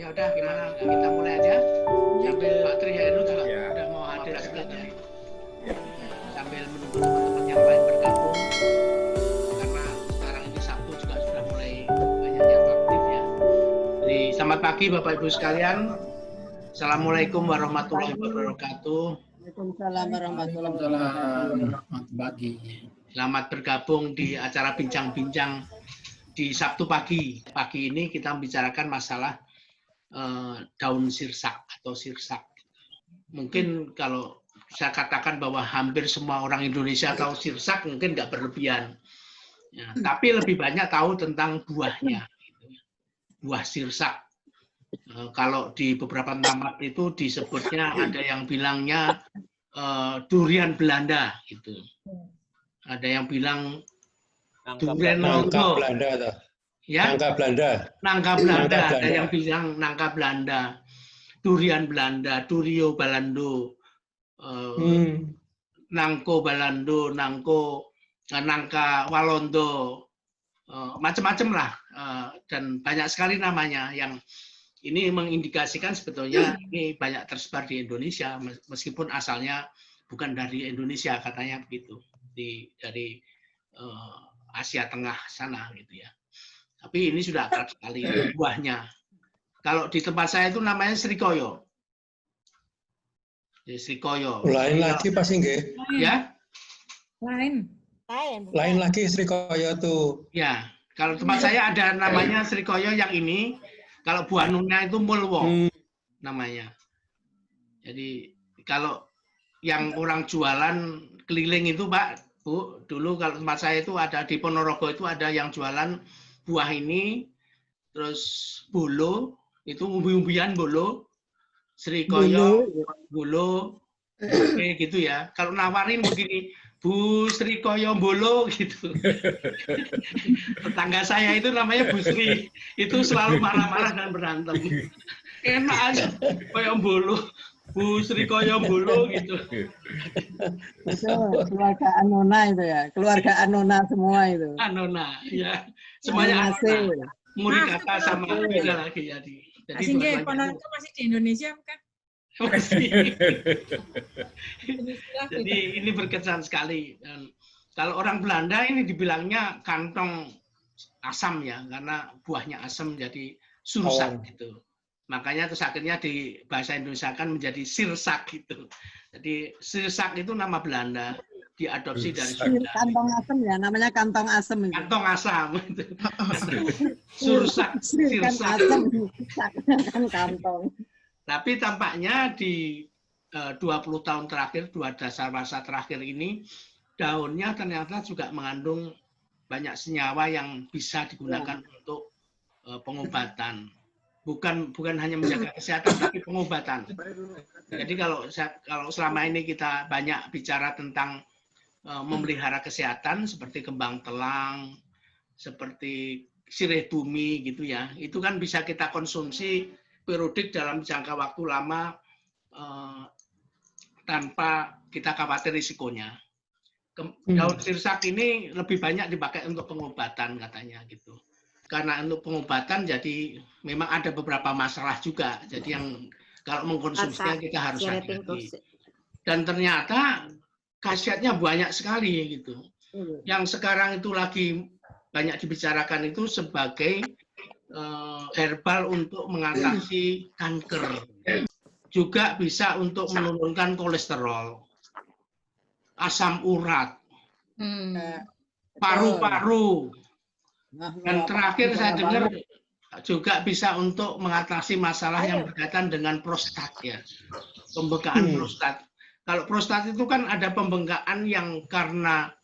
Ya udah, gimana? Kita mulai aja. Sambil Pak Tri Heru juga Ya. udah mau hadir Ya. juga tadi. Ya. Sambil menunggu teman-teman yang lain bergabung. Karena sekarang ini Sabtu juga sudah mulai banyak yang aktif ya. Jadi selamat pagi Bapak Ibu sekalian. Assalamualaikum warahmatullahi wabarakatuh. Waalaikumsalam warahmatullahi wabarakatuh. Selamat bergabung di acara bincang-bincang di Sabtu pagi. Pagi ini kita membicarakan masalah daun sirsak atau sirsak. Mungkin kalau saya katakan bahwa hampir semua orang Indonesia tahu sirsak, mungkin nggak berlebihan. Ya, tapi lebih banyak tahu tentang buahnya, buah sirsak. Kalau di beberapa tempat itu disebutnya ada yang bilangnya durian Belanda, gitu. Ada yang bilang durian nangka Belanda atau ya, nangka Belanda. Nangka Belanda. Ada yang bilang nangka Belanda, durian Belanda, Durio Balando, Nangko Balando, Nangka Walondo, macam-macam lah, dan banyak sekali namanya yang ini mengindikasikan sebetulnya ini banyak tersebar di Indonesia meskipun asalnya bukan dari Indonesia, katanya begitu, dari Asia Tengah sana gitu ya. Tapi ini sudah akrab sekali buahnya. Kalau di tempat saya itu namanya srikoyo. Jadi srikoyo. Lain lagi pasti nggih. Ya? Lain Lagi srikoyo tuh. Ya, kalau tempat saya ada namanya srikoyo yang ini. Kalau buah nunnya itu mulwo namanya. Jadi kalau yang orang jualan keliling itu Pak, Bu, dulu kalau tempat saya itu ada di Ponorogo itu ada yang jualan buah ini, terus bolo, itu umbi-umbian bolo, srikoyo, bolo, kayak gitu ya. Kalau nawarin begini, Bu Srikoyo Bolo gitu. Tetangga saya itu namanya Bu Sri, itu selalu marah-marah dan berantem. Enak aja, koyo bolo, Bu Srikoyo Bolo gitu. itu keluarga Anona itu ya, keluarga Anona semua itu. Anona, ya, semuanya Anona. Murid kata sama beda lagi jadi. Jadi Ponorogo masih di Indonesia bukan? Jadi ini berkesan sekali. Dan kalau orang Belanda ini dibilangnya kantong asam ya, karena buahnya asam jadi sursak gitu. Makanya terus akhirnya di bahasa Indonesia kan menjadi sirsak gitu. Jadi sirsak itu nama Belanda, diadopsi dari Sunda. Kantong asam ya, namanya kantong asam itu. Kantong asam itu. Sursak, sirsak. Kan kantong. Tapi tampaknya di 20 tahun terakhir, 2 dasawarsa terakhir ini, daunnya ternyata juga mengandung banyak senyawa yang bisa digunakan untuk pengobatan. Bukan hanya menjaga kesehatan, tapi pengobatan. Jadi kalau selama ini kita banyak bicara tentang memelihara kesehatan, seperti kembang telang, seperti sirih bumi gitu ya, itu kan bisa kita konsumsi periodik dalam jangka waktu lama tanpa kita khawatir risikonya. Daun sirsak ini lebih banyak dipakai untuk pengobatan katanya gitu. Karena untuk pengobatan jadi memang ada beberapa masalah juga. Jadi yang kalau mengkonsumsinya kita harus hati-hati. Dan ternyata khasiatnya banyak sekali gitu. Yang sekarang itu lagi banyak dibicarakan itu sebagai herbal untuk mengatasi kanker, juga bisa untuk menurunkan kolesterol, asam urat, paru-paru, dan terakhir saya dengar juga bisa untuk mengatasi masalah yang berkaitan dengan prostat ya, pembengkakan prostat. Kalau prostat itu kan ada pembengkakan yang karena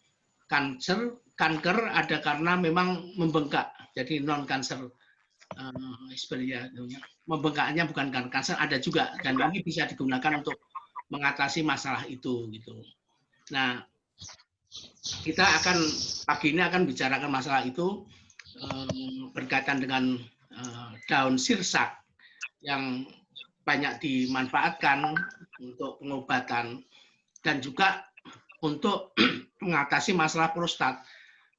kanker, ada karena memang membengkak, jadi non kanker. Membengkaknya bukan karena kanker, ada juga, dan ini bisa digunakan untuk mengatasi masalah itu gitu. Nah, kita akan pagi ini akan bicarakan masalah itu berkaitan dengan daun sirsak yang banyak dimanfaatkan untuk pengobatan dan juga untuk mengatasi masalah prostat.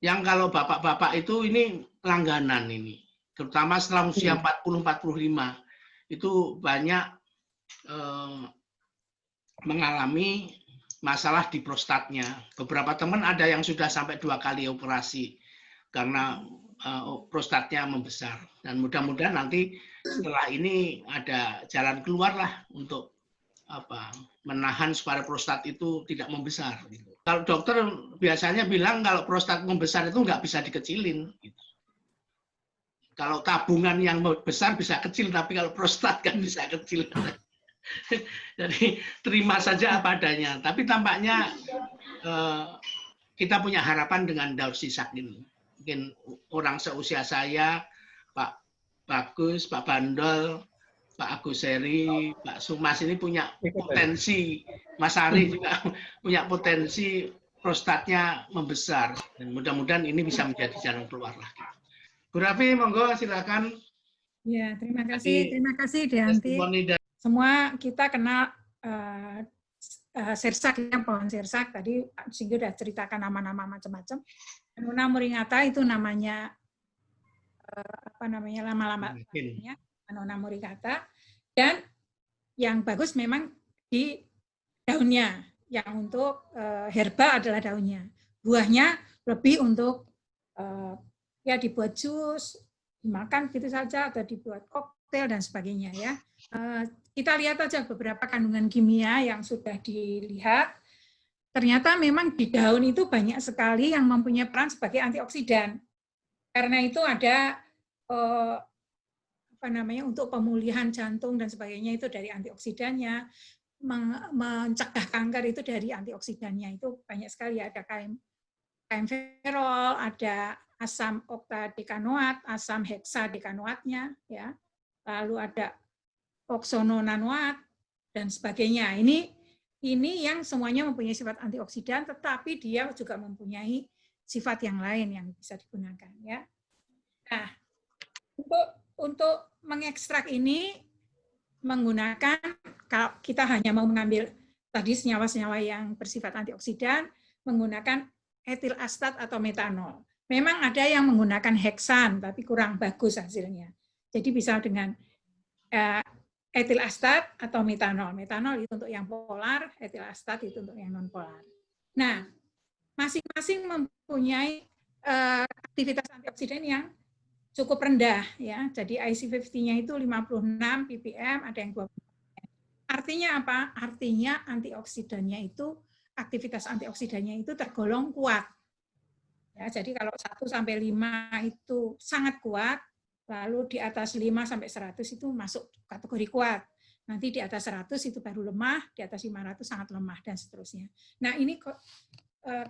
Yang kalau bapak-bapak itu ini langganan ini, terutama setelah usia 40-45. itu banyak mengalami masalah di prostatnya. Beberapa teman ada yang sudah sampai 2 kali operasi karena prostatnya membesar. Dan mudah-mudahan nanti setelah ini ada jalan keluar lah untuk menahan supaya prostat itu tidak membesar. Gitu. Kalau dokter biasanya bilang kalau prostat membesar itu nggak bisa dikecilin. Gitu. Kalau tabungan yang besar bisa kecil, tapi kalau prostat kan bisa kecil. Jadi terima saja apa adanya. Tapi tampaknya kita punya harapan dengan daur sisak ini. Mungkin orang seusia saya, Pak Bagus, Pak Bandol, Pak Agus Seri, Pak Sumas ini punya potensi, Mas Ari juga punya potensi prostatnya membesar. Dan mudah-mudahan ini bisa menjadi jalan keluar lah. Bu Rafi, monggo silakan. Ya, terima kasih Deanti. Semua kita kenal sirsak, ya, pohon sirsak. Tadi Pak Singgi sudah ceritakan nama-nama macam-macam. Annona moringata itu namanya lama-lama Annona moringata. Dan yang bagus memang di daunnya. Yang untuk herba adalah daunnya. Buahnya lebih untuk ya dibuat jus, dimakan gitu saja, atau dibuat koktail dan sebagainya ya. Kita lihat aja beberapa kandungan kimia yang sudah dilihat. Ternyata memang di daun itu banyak sekali yang mempunyai peran sebagai antioksidan. Karena itu ada untuk pemulihan jantung dan sebagainya itu dari antioksidannya, mencegah kanker itu dari antioksidannya itu banyak sekali. Ada kaempferol, ada asam oktadekanoat, asam heksadekanoatnya, ya. Lalu ada oksononanoat dan sebagainya. Ini yang semuanya mempunyai sifat antioksidan, tetapi dia juga mempunyai sifat yang lain yang bisa digunakan, ya. Nah, untuk mengekstrak ini menggunakan, kalau kita hanya mau mengambil tadi senyawa-senyawa yang bersifat antioksidan, menggunakan etil astat atau metanol. Memang ada yang menggunakan heksan, tapi kurang bagus hasilnya. Jadi bisa dengan etil astat atau metanol. Metanol itu untuk yang polar, etil astat itu untuk yang non-polar. Nah, masing-masing mempunyai aktivitas antioksidan yang cukup rendah, ya. Jadi IC50-nya itu 56 ppm, ada yang 20. Artinya apa? Artinya antioksidannya itu, aktivitas antioksidannya itu tergolong kuat. Ya, jadi kalau 1 sampai 5 itu sangat kuat, lalu di atas 5 sampai 100 itu masuk kategori kuat. Nanti di atas 100 itu baru lemah, di atas 500 sangat lemah, dan seterusnya. Nah, ini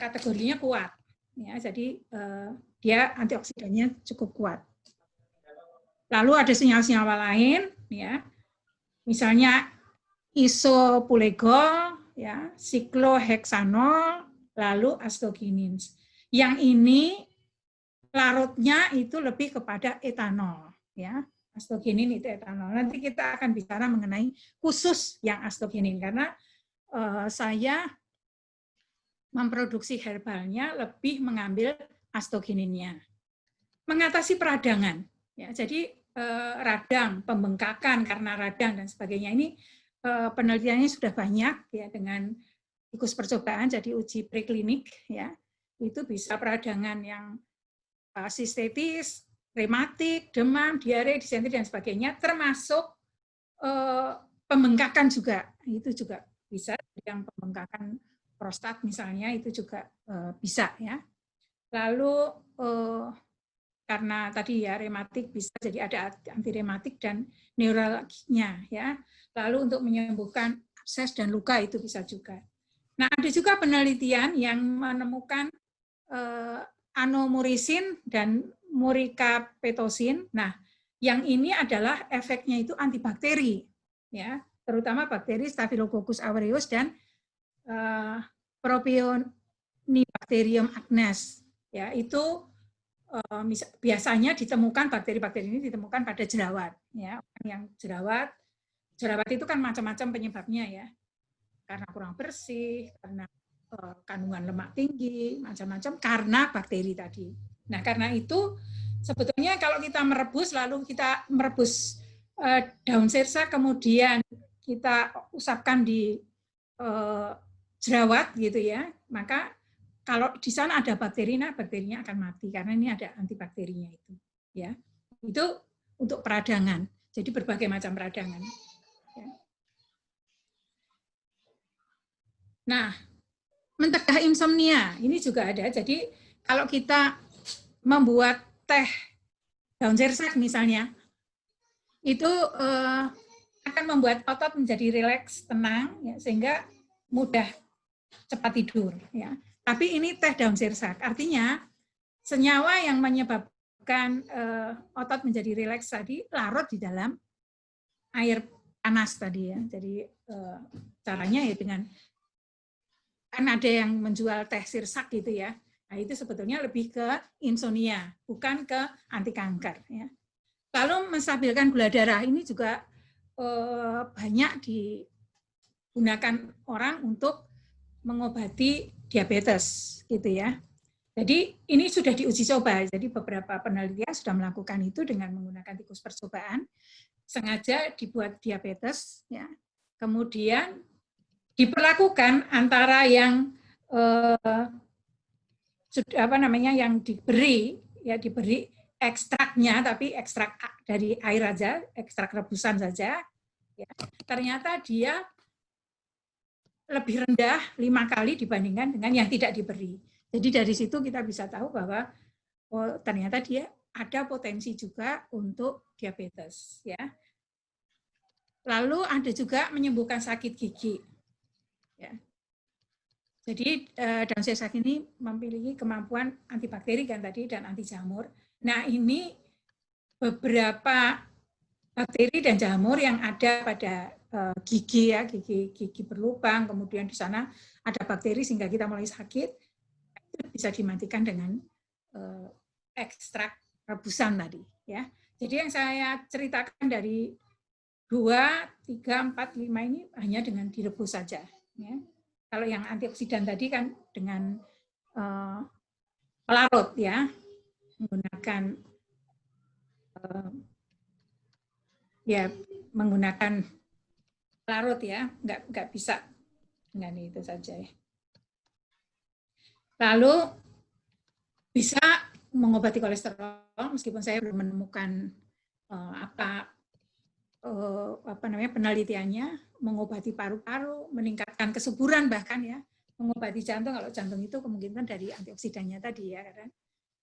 kategorinya kuat. Ya, jadi dia antioksidannya cukup kuat. Lalu ada senyawa-senyawa lain, ya, misalnya isopulegol, ya, sikloheksanol, lalu astokinins. Yang ini larutnya itu lebih kepada etanol, ya. Astokinin itu etanol. Nanti kita akan bicara mengenai khusus yang astokinin karena saya memproduksi herbalnya lebih mengambil astokininnya. Mengatasi peradangan, ya. Jadi radang, pembengkakan karena radang dan sebagainya ini penelitiannya sudah banyak, ya, dengan tikus percobaan, jadi uji preklinik, ya. Itu bisa peradangan yang sistetis, rematik, demam, diare, disentri dan sebagainya, termasuk pembengkakan juga. Itu juga bisa, yang pembengkakan prostat misalnya itu juga bisa, ya. Lalu karena tadi ya rematik bisa jadi ada antirematik dan neuralginya, ya. Lalu untuk menyembuhkan abses dan luka itu bisa juga. Nah, ada juga penelitian yang menemukan anomurisin dan murikapetosin. Nah, yang ini adalah efeknya itu antibakteri, ya, terutama bakteri Staphylococcus aureus dan Propionibacterium agnes. Ya, itu biasanya ditemukan bakteri-bakteri ini ditemukan pada jerawat. Ya, yang jerawat itu kan macam-macam penyebabnya, ya, karena kurang bersih, karena kandungan lemak tinggi, macam-macam karena bakteri tadi. Nah, karena itu sebetulnya kalau kita merebus, lalu kita merebus daun sirsak kemudian kita usapkan di jerawat gitu ya, maka kalau di sana ada bakteri, nah bakterinya akan mati karena ini ada antibakterinya itu, ya. Itu untuk peradangan. Jadi berbagai macam peradangan. Ya. Nah, mencegah insomnia ini juga ada. Jadi kalau kita membuat teh daun sirsak misalnya, itu akan membuat otot menjadi rileks, tenang, ya, sehingga mudah cepat tidur. Ya. Tapi ini teh daun sirsak, artinya senyawa yang menyebabkan otot menjadi rileks tadi larut di dalam air panas tadi ya. Jadi caranya ya dengan, kan ada yang menjual teh sirsak gitu ya. Nah itu sebetulnya lebih ke insomnia, bukan ke anti kanker. Ya. Lalu menstabilkan gula darah ini juga banyak digunakan orang untuk mengobati diabetes gitu ya. Jadi ini sudah diuji coba. Jadi beberapa penelitian sudah melakukan itu dengan menggunakan tikus percobaan, sengaja dibuat diabetes, ya. Kemudian diperlakukan antara yang yang diberi ekstraknya, tapi ekstrak dari air aja, ekstrak rebusan saja, ya, ternyata dia lebih rendah 5 kali dibandingkan dengan yang tidak diberi. Jadi dari situ kita bisa tahu bahwa ternyata dia ada potensi juga untuk diabetes, ya. Lalu ada juga menyembuhkan sakit gigi, ya. Jadi daun sirsak ini memiliki kemampuan antibakteri kan tadi dan anti jamur. Nah ini beberapa bakteri dan jamur yang ada pada gigi ya, gigi berlubang, kemudian di sana ada bakteri sehingga kita mulai sakit, itu bisa dimatikan dengan ekstrak rebusan tadi ya. Jadi yang saya ceritakan dari 2, 3, 4, 5 ini hanya dengan direbus saja ya. Kalau yang antioksidan tadi kan dengan pelarut ya, menggunakan menggunakan pelarut ya, nggak bisa dengan itu saja ya. Lalu bisa mengobati kolesterol, meskipun saya belum menemukan penelitiannya, mengobati paru-paru, meningkatkan kesuburan bahkan ya, mengobati jantung. Kalau jantung itu kemungkinan dari antioksidannya tadi ya, karena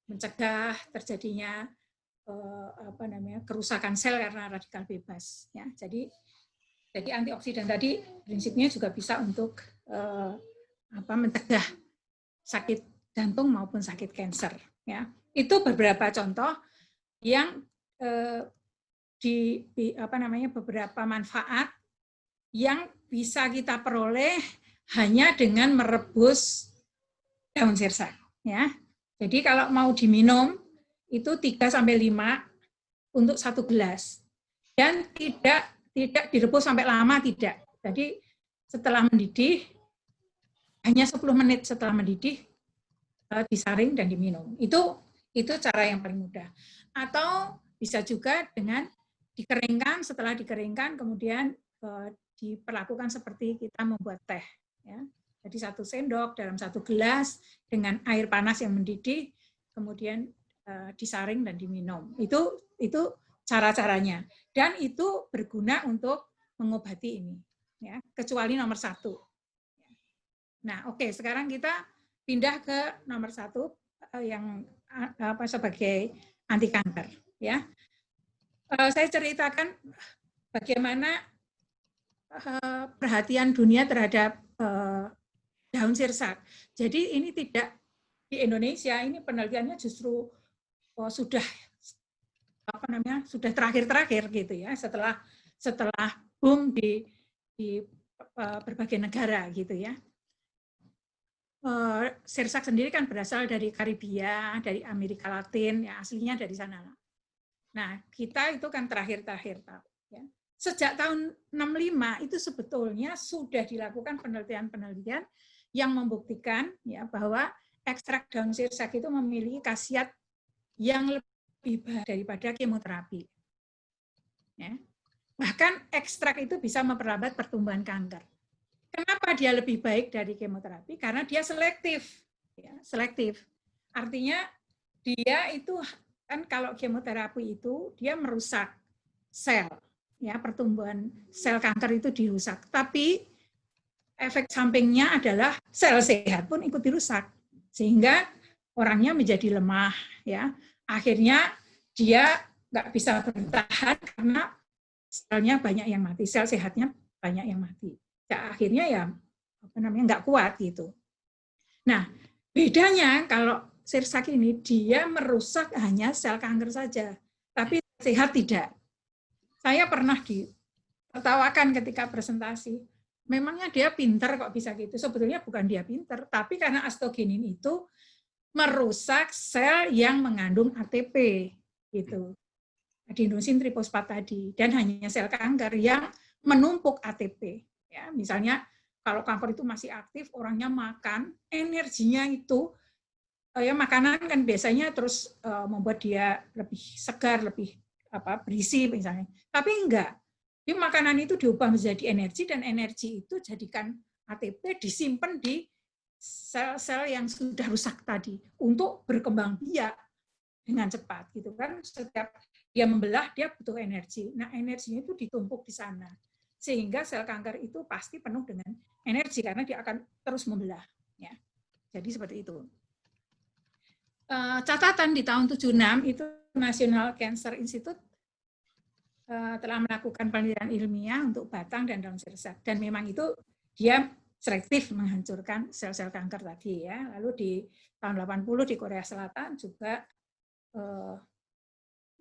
mencegah terjadinya kerusakan sel karena radikal bebas ya. Jadi antioksidan tadi prinsipnya juga bisa untuk mencegah sakit jantung maupun sakit kanker ya. Itu beberapa contoh yang beberapa manfaat yang bisa kita peroleh hanya dengan merebus daun sirsak ya. Jadi kalau mau diminum itu 3-5 untuk 1 gelas dan tidak direbus sampai lama, tidak. Jadi setelah mendidih hanya 10 menit setelah mendidih disaring dan diminum. Itu cara yang paling mudah. Atau bisa juga dengan dikeringkan, setelah dikeringkan kemudian diperlakukan seperti kita membuat teh ya. Jadi 1 sendok dalam 1 gelas dengan air panas yang mendidih, kemudian disaring dan diminum. Itu cara-caranya. Dan itu berguna untuk mengobati ini ya, kecuali nomor 1. Nah, oke, sekarang kita pindah ke nomor 1 yang sebagai anti kanker ya. Saya ceritakan bagaimana perhatian dunia terhadap daun sirsak. Jadi ini tidak di Indonesia, ini penelitiannya justru sudah terakhir gitu ya, setelah boom di berbagai negara gitu ya. Sirsak sendiri kan berasal dari Karibia, dari Amerika Latin, ya aslinya dari sana. Nah, kita itu kan terakhir ya. Sejak tahun 65 itu sebetulnya sudah dilakukan penelitian-penelitian yang membuktikan ya bahwa ekstrak daun sirsak itu memiliki khasiat yang lebih baik daripada kemoterapi. Ya. Bahkan ekstrak itu bisa memperlambat pertumbuhan kanker. Kenapa dia lebih baik dari kemoterapi? Karena dia selektif. Ya, selektif. Artinya dia itu kan kalau kemoterapi itu dia merusak sel, ya pertumbuhan sel kanker itu dirusak. Tapi efek sampingnya adalah sel sehat pun ikut dirusak, sehingga orangnya menjadi lemah, ya. Akhirnya dia nggak bisa bertahan karena selnya banyak yang mati, sel sehatnya banyak yang mati. Ya, akhirnya ya nggak kuat gitu. Nah, bedanya kalau Sirsak ini dia merusak hanya sel kanker saja, tapi sehat tidak. Saya pernah ditertawakan ketika presentasi. Memangnya dia pinter kok bisa gitu? Sebetulnya bukan dia pinter, tapi karena astogenin itu merusak sel yang mengandung ATP gitu. Adenosin trifosfat tadi, dan hanya sel kanker yang menumpuk ATP. Ya, misalnya kalau kanker itu masih aktif, orangnya makan, energinya itu, ya makanan kan biasanya terus membuat dia lebih segar, lebih berisi misalnya. Tapi enggak, di makanan itu diubah menjadi energi, dan energi itu jadikan ATP disimpan di sel-sel yang sudah rusak tadi untuk berkembang biak dengan cepat gitu kan. Setiap dia membelah, dia butuh energi. Nah, energinya itu ditumpuk di sana. Sehingga sel kanker itu pasti penuh dengan energi, karena dia akan terus membelah. Ya. Jadi seperti itu. Catatan di tahun 76, itu National Cancer Institute telah melakukan penelitian ilmiah untuk batang dan daun sirsak. Dan memang itu dia selektif menghancurkan sel-sel kanker tadi. Ya. Lalu di tahun 80 di Korea Selatan juga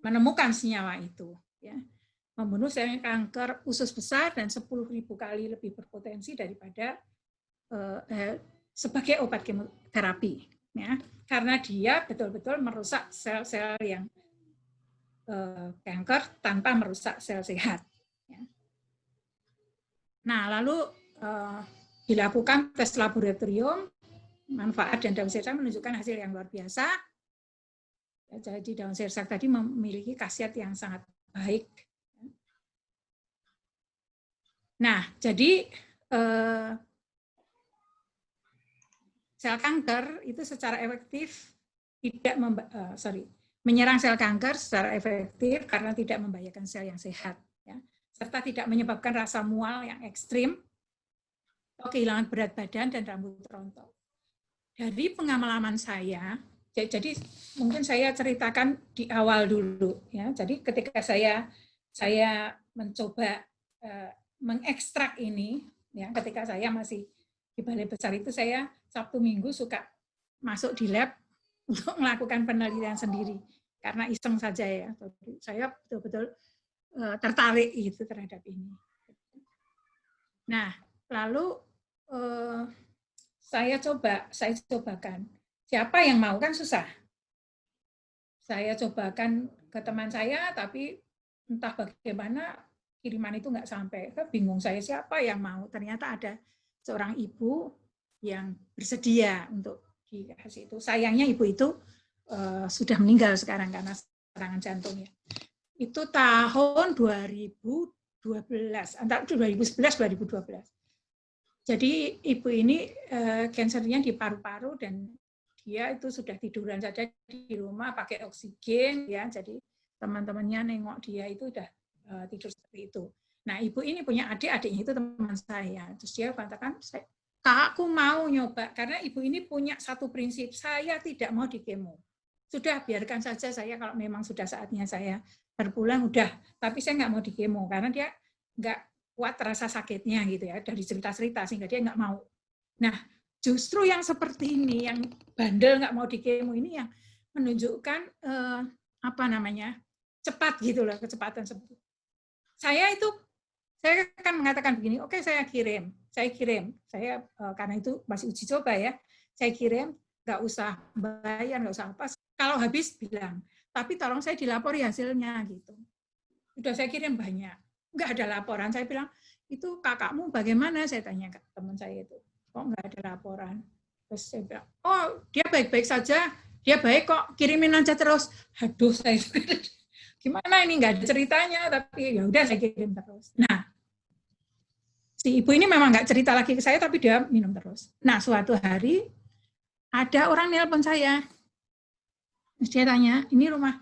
menemukan senyawa itu, ya, membunuh sel kanker usus besar dan 10.000 kali lebih berpotensi daripada sebagai obat kemoterapi, ya, karena dia betul-betul merusak sel-sel yang kanker tanpa merusak sel sehat. Ya. Nah, lalu dilakukan tes laboratorium, manfaat dan daun sirsak menunjukkan hasil yang luar biasa. Jadi daun sirsak tadi memiliki khasiat yang sangat baik. Nah, jadi sel kanker itu secara efektif tidak menyerang sel kanker secara efektif karena tidak membahayakan sel yang sehat, ya, serta tidak menyebabkan rasa mual yang ekstrim, atau kehilangan berat badan dan rambut rontok. Dari pengalaman saya, jadi mungkin saya ceritakan di awal dulu, ya. Jadi ketika saya mencoba mengekstrak ini, ya, ketika saya masih di Balai Besar itu, saya Sabtu Minggu suka masuk di lab untuk melakukan penelitian sendiri karena iseng saja, ya. Saya betul-betul tertarik gitu terhadap ini. Nah, lalu saya cobakan. Siapa yang mau, kan susah. Saya cobakan ke teman saya, tapi entah bagaimana kiriman itu nggak sampai. Bingung saya siapa yang mau. Ternyata ada seorang ibu yang bersedia untuk dikasih itu. Sayangnya ibu itu sudah meninggal sekarang karena serangan jantung, ya. Itu tahun 2012, antara 2011-2012. Jadi ibu ini kansernya di paru-paru, dan dia itu sudah tiduran saja di rumah pakai oksigen, ya. Jadi teman-temannya nengok dia itu udah tidur seperti itu. Nah, ibu ini punya adiknya itu teman saya. Terus dia katakan, "Kak, aku mau nyoba," karena ibu ini punya satu prinsip, saya tidak mau dikemo. Sudah, biarkan saja saya kalau memang sudah saatnya saya berpulang, udah. Tapi saya nggak mau dikemo karena dia nggak kuat rasa sakitnya gitu, ya, dari cerita-cerita, sehingga dia nggak mau. Nah, justru yang seperti ini, yang bandel nggak mau dikemo ini, yang menunjukkan cepat gitu loh, kecepatan sebut. Saya akan mengatakan begini, oke, saya kirim, karena itu masih uji coba, ya, saya kirim, nggak usah bayar, nggak usah apa, kalau habis bilang, tapi tolong saya dilapori hasilnya gitu. Udah saya kirim banyak, nggak ada laporan. Saya bilang, itu kakakmu bagaimana? Saya tanya ke teman saya itu, kok nggak ada laporan? Terus saya bilang, oh, dia baik-baik saja, dia baik kok, kirimin aja terus. Aduh, saya gimana ini nggak ada ceritanya, tapi ya udah saya kirim terus. Nah, si ibu ini memang nggak cerita lagi ke saya, tapi dia minum terus. Nah, suatu hari ada orang nelpon saya. Terus dia tanya, ini rumah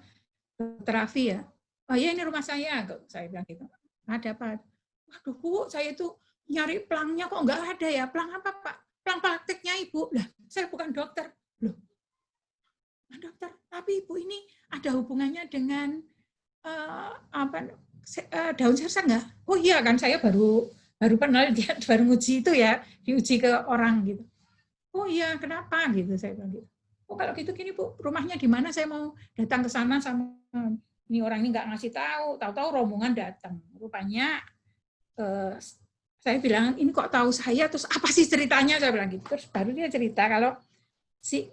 Dr. Raffi ya? Oh iya, ini rumah saya. Saya bilang gitu. Ada apa? Waduh, Bu, saya itu nyari pelangnya kok nggak ada ya. Pelang apa, Pak? Pelang prakteknya Ibu. Lah, saya bukan dokter. Loh, dokter, tapi Ibu ini ada hubungannya dengan daun sirsak nggak? Oh iya kan, saya baru penelitian, baru nguji itu ya, diuji ke orang gitu. Oh iya, kenapa gitu, saya bilang gitu. Oh kalau gitu gini Bu, rumahnya di mana, saya mau datang ke sana sama ini orang ini nggak ngasih tahu rombongan datang. Rupanya saya bilang ini kok tahu saya, terus apa sih ceritanya, saya bilang gitu. Terus baru dia cerita kalau si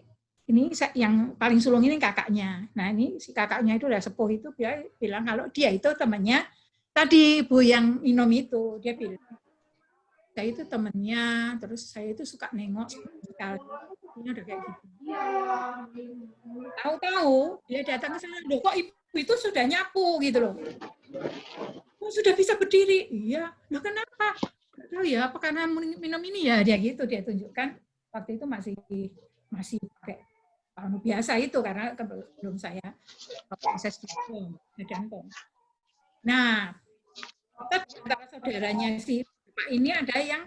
ini yang paling sulung ini kakaknya. Nah ini si kakaknya itu udah sepuh itu, dia bilang kalau dia itu temannya tadi Bu yang minum itu, dia bilang saya itu temannya, terus saya itu suka nengok sekali. Ini udah kayak gitu. Tahu-tahu dia datang ke sana, loh kok ibu itu sudah nyapu gitu loh. Oh, sudah bisa berdiri. Iya. Loh kenapa? Nggak tahu ya, apa karena minum ini ya, dia gitu, dia tunjukkan. Waktu itu masih pakai biasa itu karena belum saya proses Danpom. Nah, antara saudaranya si Pak ini ada yang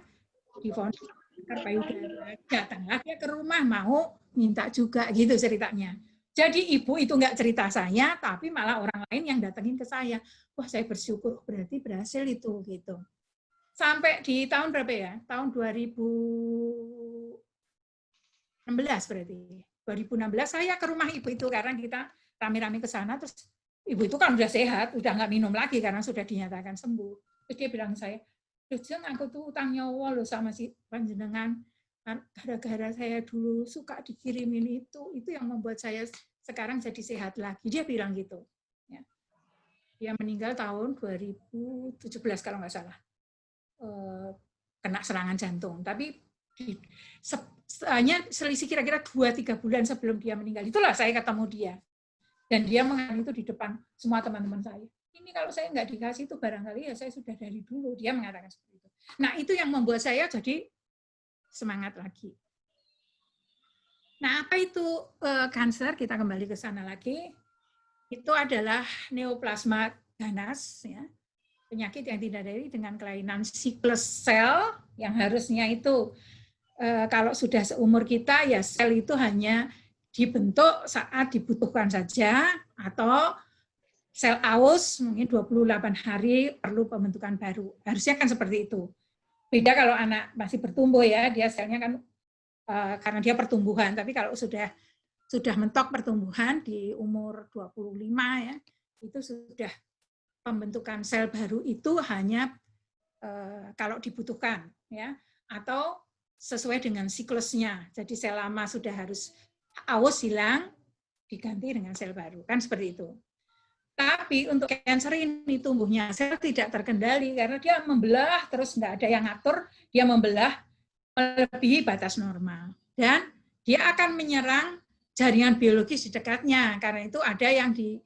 divonis kanker payudara, datanglah dia ke rumah mau minta juga gitu ceritanya. Jadi ibu itu nggak cerita saya, tapi malah orang lain yang datengin ke saya. Wah, saya bersyukur berarti berhasil itu gitu. Sampai di tahun berapa ya? Tahun 2016 berarti. 2016 saya ke rumah ibu itu karena kita rame-rame ke sana, terus ibu itu kan udah sehat, udah nggak minum lagi karena sudah dinyatakan sembuh. Terus dia bilang saya, Jeng, aku tuh utang nyawa loh sama si panjenengan. Gara-gara saya dulu suka dikirimin itu yang membuat saya sekarang jadi sehat lagi. Dia bilang gitu. Ya. Dia meninggal tahun 2017 kalau nggak salah. Kena serangan jantung. Tapi hanya selisih kira-kira 2-3 bulan sebelum dia meninggal. Itulah saya ketemu dia. Dan dia mengatakan itu di depan semua teman-teman saya. Ini kalau saya nggak dikasih itu barangkali ya saya sudah dari dulu. Dia mengatakan seperti itu. Nah itu yang membuat saya jadi semangat lagi. Nah apa itu kanker? Kita kembali ke sana lagi. Itu adalah neoplasma ganas, ya. Penyakit yang didadari dengan kelainan siklus sel yang harusnya itu kalau sudah seumur kita ya sel itu hanya dibentuk saat dibutuhkan saja atau sel aus mungkin 28 hari perlu pembentukan baru. Harusnya kan seperti itu. Beda kalau anak masih bertumbuh ya, dia selnya kan karena dia pertumbuhan, tapi kalau sudah mentok pertumbuhan di umur 25 ya, itu sudah pembentukan sel baru itu hanya kalau dibutuhkan ya, atau sesuai dengan siklusnya. Jadi sel lama sudah harus aus hilang diganti dengan sel baru, kan seperti itu. Tapi untuk kanker ini tumbuhnya sel tidak terkendali karena dia membelah terus nggak ada yang ngatur, dia membelah melebihi batas normal dan dia akan menyerang jaringan biologis di dekatnya karena itu ada yang di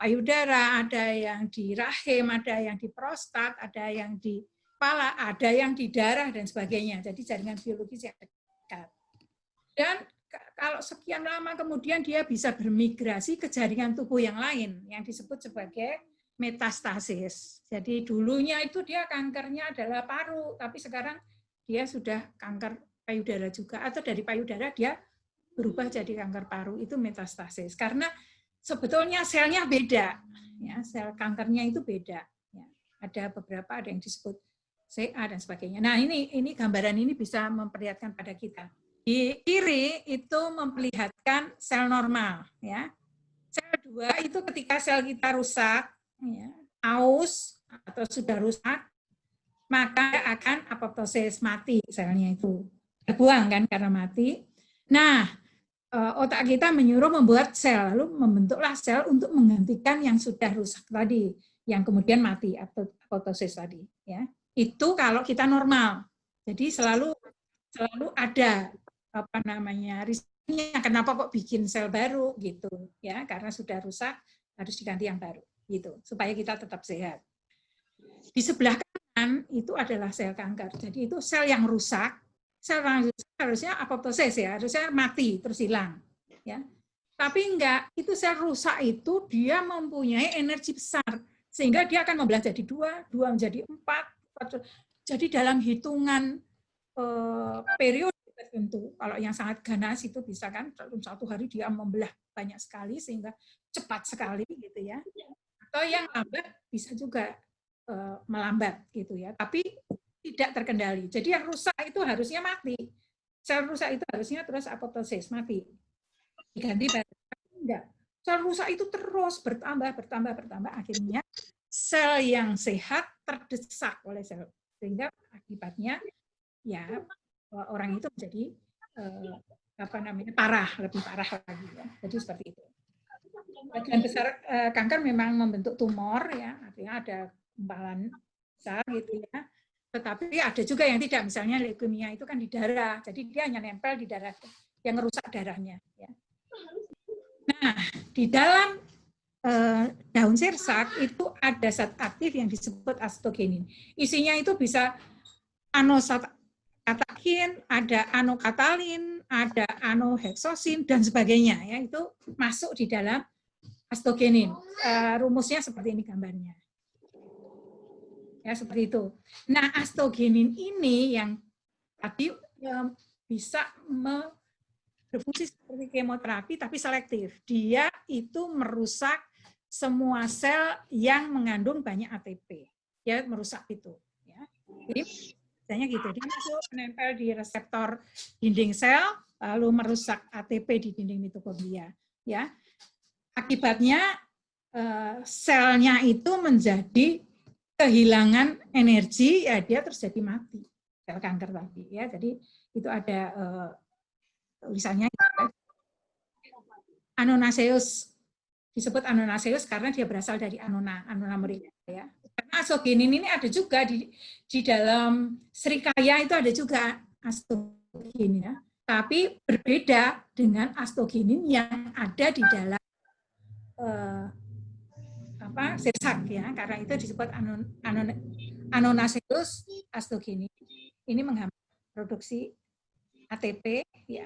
payudara, ada yang di rahim, ada yang di prostat, ada yang di kepala, ada yang di darah dan sebagainya. Jadi jaringan biologis yang dekat. Dan kalau sekian lama kemudian dia bisa bermigrasi ke jaringan tubuh yang lain yang disebut sebagai metastasis. Jadi dulunya itu dia kankernya adalah paru, tapi sekarang dia sudah kanker payudara juga, atau dari payudara dia berubah jadi kanker paru, itu metastasis. Karena sebetulnya selnya beda, ya, sel kankernya itu beda. Ya, ada beberapa, ada yang disebut CA dan sebagainya. Nah ini gambaran ini bisa memperlihatkan pada kita. Di kiri itu memperlihatkan sel normal, ya. Sel 2 itu ketika sel kita rusak, ya, aus atau sudah rusak, maka akan apoptosis, mati selnya itu. Terbuang kan karena mati. Nah, otak kita menyuruh membuat sel, lalu membentuklah sel untuk menggantikan yang sudah rusak tadi, yang kemudian mati atau apoptosis tadi, ya. Itu kalau kita normal. Jadi selalu ada risknya kenapa kok bikin sel baru gitu ya, karena sudah rusak harus diganti yang baru, gitu, supaya kita tetap sehat. Di sebelah kanan itu adalah sel kanker. Jadi itu sel yang rusak. Sel yang rusak harusnya apoptosis ya, harusnya mati terus hilang. Ya. Tapi enggak, itu sel rusak itu dia mempunyai energi besar sehingga dia akan membelah jadi 2 menjadi 4. Jadi dalam hitungan periode tertentu, kalau yang sangat ganas itu bisa kan dalam 1 hari dia membelah banyak sekali sehingga cepat sekali gitu ya. Atau yang lambat bisa juga melambat gitu ya, tapi tidak terkendali. Jadi yang rusak itu harusnya mati. Sel rusak itu harusnya terus apoptosis, mati. Diganti baru. Enggak. Sel rusak itu terus bertambah, akhirnya sel yang sehat terdesak oleh sel, sehingga akibatnya ya orang itu menjadi parah, lebih parah lagi ya. Jadi seperti itu. Bagian besar kanker memang membentuk tumor ya, artinya ada gumpalan besar gitu ya. Tetapi ada juga yang tidak, misalnya leukemia itu kan di darah, jadi dia hanya nempel di darah, yang merusak darahnya. Ya. Nah, di dalam daun sirsak itu ada zat aktif yang disebut astogenin. Isinya itu bisa anosatakin, ada anokatalin, ada anoheksosin dan sebagainya. Ya, itu masuk di dalam astogenin. Rumusnya seperti ini gambarnya. Ya, seperti itu. Nah, astogenin ini yang tadi bisa berfungsi seperti kemoterapi tapi selektif. Dia itu merusak semua sel yang mengandung banyak ATP. Dia merusak itu. Ya. Jadi misalnya gitu, dia masuk menempel di reseptor dinding sel, lalu merusak ATP di dinding mitokondria. Ya. Akibatnya selnya itu menjadi kehilangan energi, ya dia terus jadi mati, sel kanker tadi. Ya. Jadi itu ada tulisannya Anonaceus, disebut Anonaceus karena dia berasal dari Anona mereka ya. Karena astogenin ini ada juga di dalam serikaya, itu ada juga astogenin ya. Tapi berbeda dengan astogenin yang ada di dalam sirsak ya, karena itu disebut Anonaceus astogenin. Ini menghambat produksi ATP ya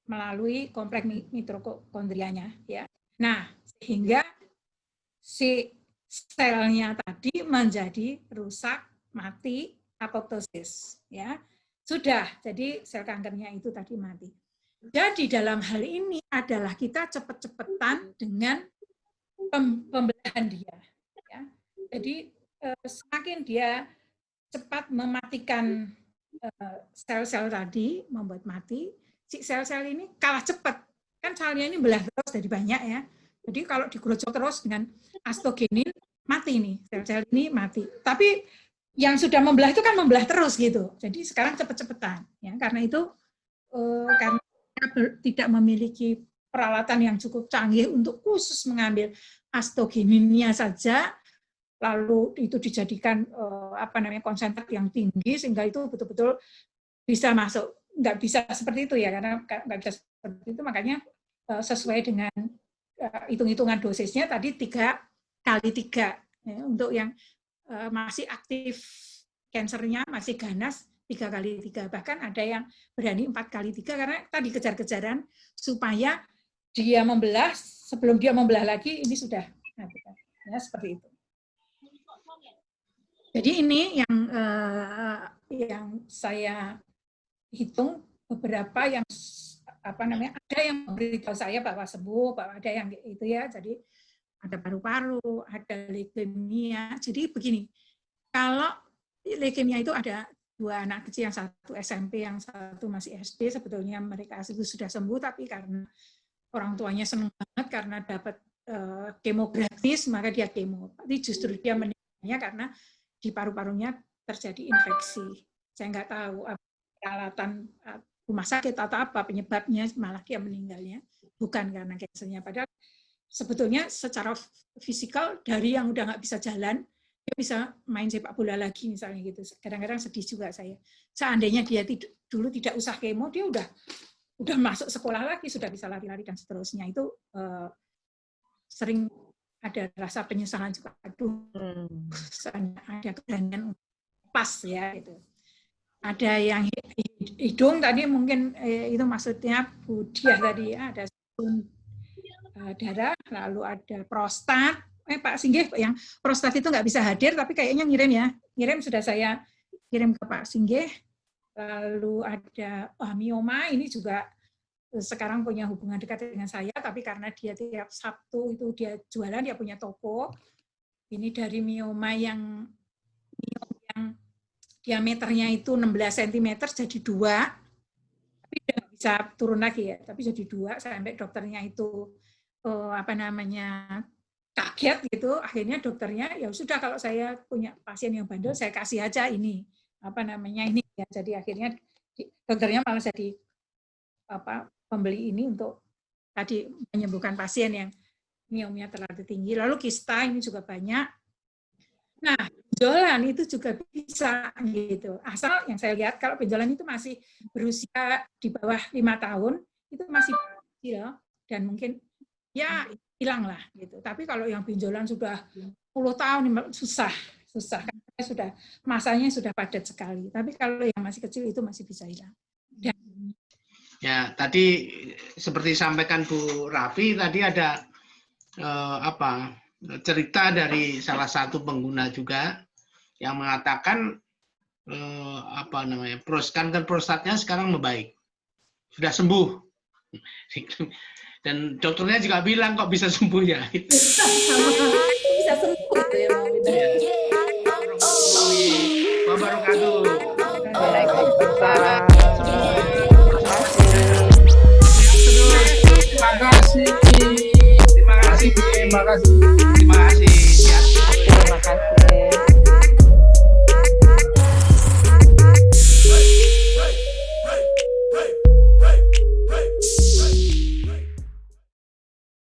melalui kompleks mitokondrianya ya. Nah, sehingga si selnya tadi menjadi rusak, mati, apoptosis ya. Sudah, jadi sel kankernya itu tadi mati. Jadi dalam hal ini adalah kita cepat-cepatan dengan pembelahan dia ya. Jadi semakin dia cepat mematikan sel-sel tadi, membuat mati, si sel-sel ini kalah cepat. Kan selnya ini belah terus jadi banyak ya. Jadi kalau digerojok terus dengan astogenin, mati nih, sel-sel ini mati. Tapi yang sudah membelah itu kan membelah terus gitu. Jadi sekarang cepet-cepetan. Ya, karena itu karena tidak memiliki peralatan yang cukup canggih untuk khusus mengambil astogeninnya saja, lalu itu dijadikan konsentrat yang tinggi sehingga itu betul-betul bisa masuk. Nggak bisa seperti itu ya, karena nggak bisa seperti itu, makanya sesuai dengan hitung-hitungan dosisnya tadi 3x3 ya, untuk yang masih aktif kansernya, masih ganas 3x3, bahkan ada yang berani 4x3 karena tadi kejar-kejaran supaya dia membelah, sebelum dia membelah lagi ini sudah ya, seperti itu. Jadi ini yang saya hitung beberapa yang ada yang memberitahu saya bahwa sembuh, bahwa ada yang itu ya, jadi ada paru-paru, ada leukemia. Jadi begini, kalau leukemia itu ada 2 anak kecil, yang satu SMP, yang satu masih SD, sebetulnya mereka itu sudah sembuh, tapi karena orang tuanya senang banget karena dapat kemo gratis, maka dia kemo. Tapi justru dia meninggalnya karena di paru-parunya terjadi infeksi. Saya nggak tahu peralatan rumah sakit atau apa penyebabnya, malah dia meninggalnya bukan karena kansernya. Padahal sebetulnya secara fisikal dari yang udah nggak bisa jalan, dia bisa main sepak bola lagi misalnya gitu. Kadang-kadang sedih juga saya. Seandainya dia dulu tidak usah kemo, dia udah masuk sekolah lagi, sudah bisa lari-lari dan seterusnya. Itu sering ada rasa penyesalan juga, aduh, ada keberanian pas ya itu. Ada yang hidung tadi mungkin itu maksudnya Bu Diah tadi ya, ada darah, lalu ada prostat. Pak Singgih, yang prostat itu nggak bisa hadir, tapi kayaknya ngirim sudah saya kirim ke Pak Singgih. Lalu ada mioma, ini juga sekarang punya hubungan dekat dengan saya, tapi karena dia tiap Sabtu itu dia jualan, dia punya toko. Ini dari mioma yang diameternya itu 16 cm jadi 2, tapi dia nggak bisa turun lagi ya, tapi jadi 2 sampai dokternya itu kaget gitu. Akhirnya dokternya ya sudah, kalau saya punya pasien yang bandel saya kasih aja ini ini ya. Jadi akhirnya dokternya malah jadi pembeli ini untuk tadi menyembuhkan pasien yang miomnya terlalu tinggi. Lalu kista ini juga banyak. Nah, benjolan itu juga bisa gitu. Asal yang saya lihat kalau benjolan itu masih berusia di bawah 5 tahun, itu masih kecil dan mungkin ya hilang lah gitu. Tapi kalau yang benjolan sudah 10 tahun susah karena masanya sudah padat sekali. Tapi kalau yang masih kecil itu masih bisa hilang. Ya, tadi seperti disampaikan Bu Rafi, tadi ada cerita dari salah satu pengguna juga yang mengatakan kanker prostatnya sekarang membaik, sudah sembuh. Dan dokternya juga bilang kok bisa sembuh ya. Bisa sembuh gitu ya. Wabarakatuh. Waalaikumsalam. Terima kasih. Terima kasih.